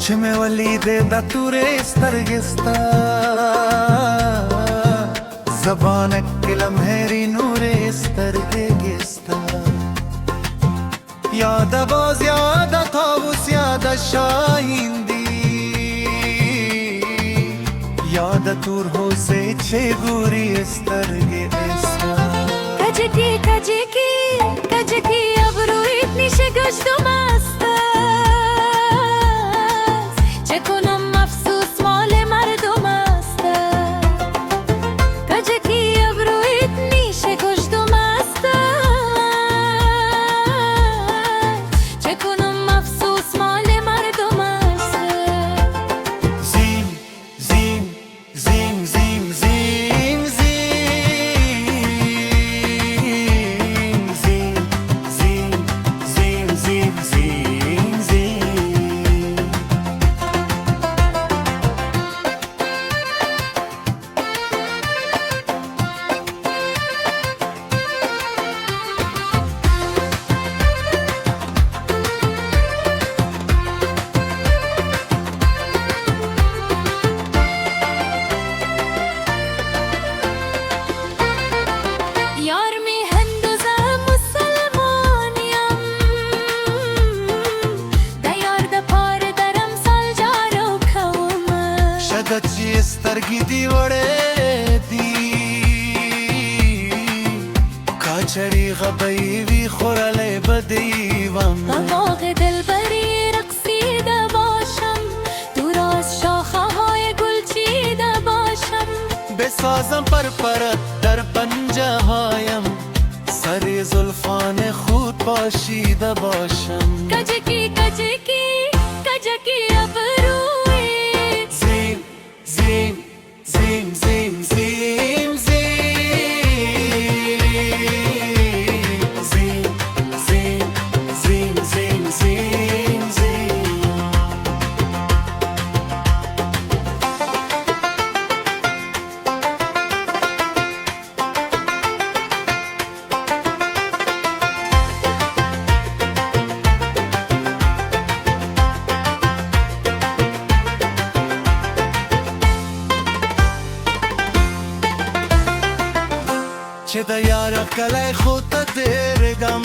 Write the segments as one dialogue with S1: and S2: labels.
S1: چې مې ولیدې د تورې سترګې ستا زبانه کې لمحري نورې سترګې کې ستا یاده باز یاده طاووس یاده شاهین دی یاده تور هوسۍ چې ګوري سترګې ستا
S2: کجکی کجکی کجکی ابرو اتنی شگشت و مست است چه کنم افسوس مال مردم است کجکی ابرو اتنی شگشت و مست است چه کنم افسوس مال مردم است
S1: زین زین زین زین زین چې سترګې دې وړې دي کاچري غبۍ وي خورلی به دې وم
S2: باغ دلبری رقصیده باشم دور از شاخه های گل چیده باشم
S1: بسازم پرپرت در پنجه هایم سر زلفان خود پاشیده باشم
S2: کجکی کجکی کجکی ابروی
S1: زین زین زین زین زین زین زین زین زین زین زین چې د یار کلی خود ته تېرېږم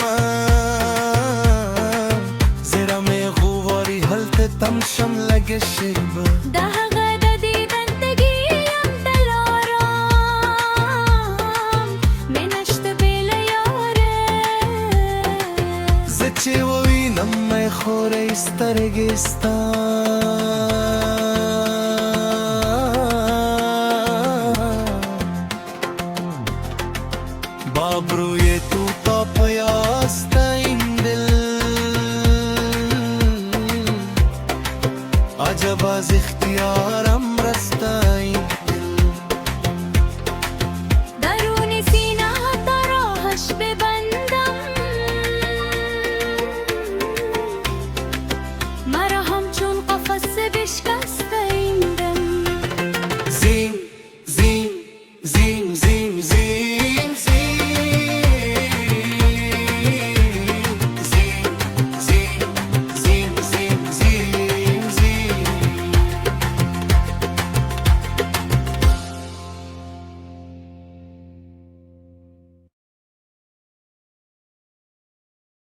S1: زړه مې غواړي هلته تم شم لږه شېبه
S2: د هغه د دیدن تږي یم دلارام مې نشته بې له یاره
S1: زه چې ووینم مې خورې سترګې ستا